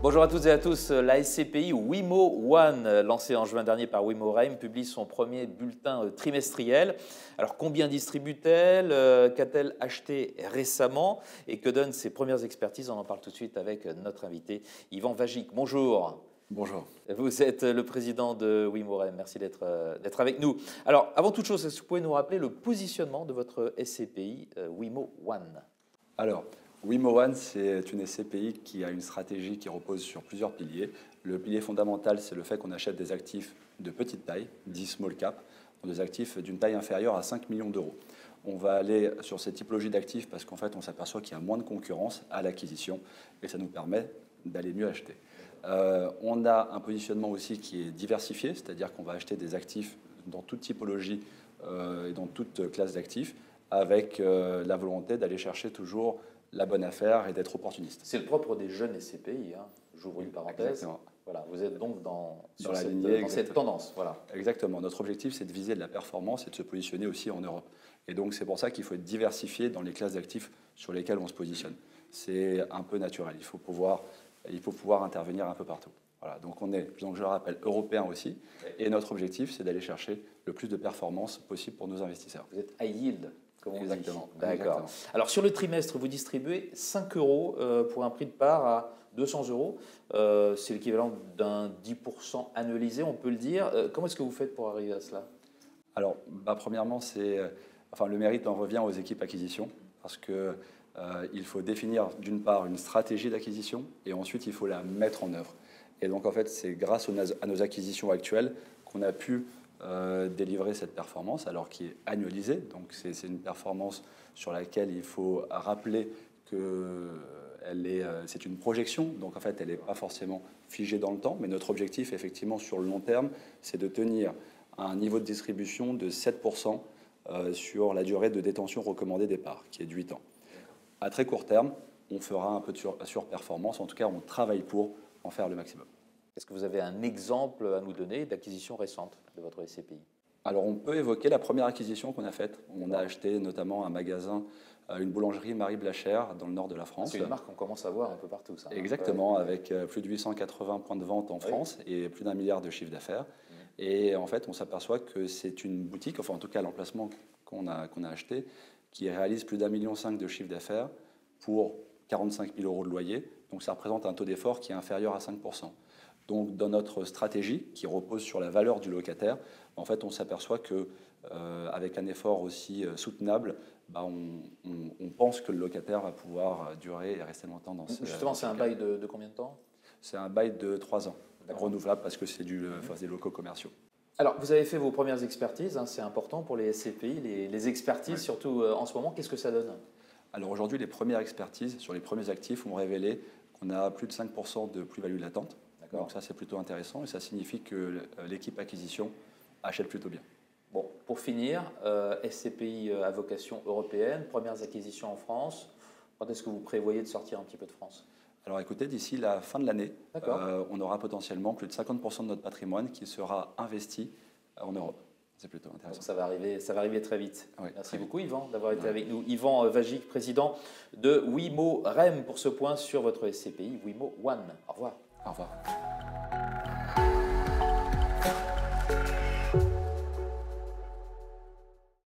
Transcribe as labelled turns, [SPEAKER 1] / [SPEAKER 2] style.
[SPEAKER 1] Bonjour à toutes et à tous. La SCPI Wimo One, lancée en juin dernier par Wimo Reim, publie son premier bulletin trimestriel. Alors combien distribue-t-elle? Qu'a-t-elle acheté récemment? Et que donnent ses premières expertises? On en parle tout de suite avec notre invité Yvan Vagic. Bonjour.
[SPEAKER 2] Bonjour.
[SPEAKER 1] Vous êtes le président de Wimo Reim. Merci d'être avec nous. Alors avant toute chose, est-ce que vous pouvez nous rappeler le positionnement de votre SCPI Wimo One?
[SPEAKER 2] Alors, Wimo One, c'est une SCPI qui a une stratégie qui repose sur plusieurs piliers. Le pilier fondamental, c'est le fait qu'on achète des actifs de petite taille, 10 small cap, des actifs d'une taille inférieure à 5 millions d'euros. On va aller sur cette typologie d'actifs parce qu'en fait, on s'aperçoit qu'il y a moins de concurrence à l'acquisition et ça nous permet d'aller mieux acheter. On a un positionnement aussi qui est diversifié, c'est-à-dire qu'on va acheter des actifs dans toute typologie et dans toute classe d'actifs avec la volonté d'aller chercher toujours la bonne affaire et d'être opportuniste.
[SPEAKER 1] C'est le propre des jeunes SCPI, hein. J'ouvre une parenthèse.
[SPEAKER 2] Exactement.
[SPEAKER 1] Voilà, vous êtes donc dans cette tendance. Voilà.
[SPEAKER 2] Exactement. Notre objectif, c'est de viser de la performance et de se positionner aussi en Europe. Et donc, c'est pour ça qu'il faut être diversifié dans les classes d'actifs sur lesquelles on se positionne. C'est un peu naturel. Il faut pouvoir intervenir un peu partout. Voilà. Donc, je le rappelle, européen aussi. Et notre objectif, c'est d'aller chercher le plus de performance possible pour nos investisseurs.
[SPEAKER 1] Vous êtes high yield.
[SPEAKER 2] Exactement.
[SPEAKER 1] D'accord. Alors sur le trimestre, vous distribuez 5 euros pour un prix de part à 200 euros. C'est l'équivalent d'un 10% annualisé, on peut le dire. Comment est-ce que vous faites pour arriver à cela?
[SPEAKER 2] Alors, premièrement, le mérite en revient aux équipes acquisition parce qu'il faut définir d'une part une stratégie d'acquisition et ensuite il faut la mettre en œuvre. Et donc en fait, c'est grâce à nos acquisitions actuelles qu'on a pu délivrer cette performance, alors qui est annualisée. Donc c'est une performance sur laquelle il faut rappeler que c'est une projection, donc en fait elle n'est pas forcément figée dans le temps, mais notre objectif effectivement sur le long terme, c'est de tenir un niveau de distribution de 7% sur la durée de détention recommandée des parts, qui est de 8 ans. À très court terme, on fera un peu de surperformance, en tout cas on travaille pour en faire le maximum.
[SPEAKER 1] Est-ce que vous avez un exemple à nous donner d'acquisition récente de votre SCPI?
[SPEAKER 2] Alors, on peut évoquer la première acquisition qu'on a faite. On a acheté notamment un magasin, une boulangerie Marie Blachère dans le nord de la France.
[SPEAKER 1] C'est une marque qu'on commence à voir un peu partout, ça.
[SPEAKER 2] Exactement, avec plus de 880 points de vente en France et plus d'1 milliard de chiffre d'affaires. Et en fait, on s'aperçoit que c'est une boutique, enfin en tout cas l'emplacement qu'on a acheté, qui réalise plus d'1,5 million de chiffre d'affaires pour 45 000 euros de loyer. Donc ça représente un taux d'effort qui est inférieur à 5%. Donc, dans notre stratégie, qui repose sur la valeur du locataire, en fait, on s'aperçoit qu'avec un effort aussi soutenable, on pense que le locataire va pouvoir durer et rester longtemps dans ce...
[SPEAKER 1] Justement, c'est un bail de combien de temps?
[SPEAKER 2] C'est un bail de 3 ans, renouvelable parce que c'est des locaux commerciaux.
[SPEAKER 1] Alors, vous avez fait vos premières expertises, hein, c'est important pour les SCPI, les expertises, surtout en ce moment. Qu'est-ce que ça donne?
[SPEAKER 2] Alors aujourd'hui, les premières expertises sur les premiers actifs ont révélé qu'on a plus de 5% de plus-value latente. Donc ça, c'est plutôt intéressant et ça signifie que l'équipe acquisition achète plutôt bien.
[SPEAKER 1] Bon, pour finir, SCPI à vocation européenne, premières acquisitions en France. Quand est-ce que vous prévoyez de sortir un petit peu de France?
[SPEAKER 2] Alors écoutez, d'ici la fin de l'année, on aura potentiellement plus de 50% de notre patrimoine qui sera investi en Europe. C'est plutôt intéressant.
[SPEAKER 1] Donc ça va arriver très vite.
[SPEAKER 2] Oui,
[SPEAKER 1] Merci beaucoup Yvan d'avoir été avec nous. Yvan Vagic, président de Wimo Reim pour ce point sur votre SCPI Wimo One. Au revoir.
[SPEAKER 2] Au revoir.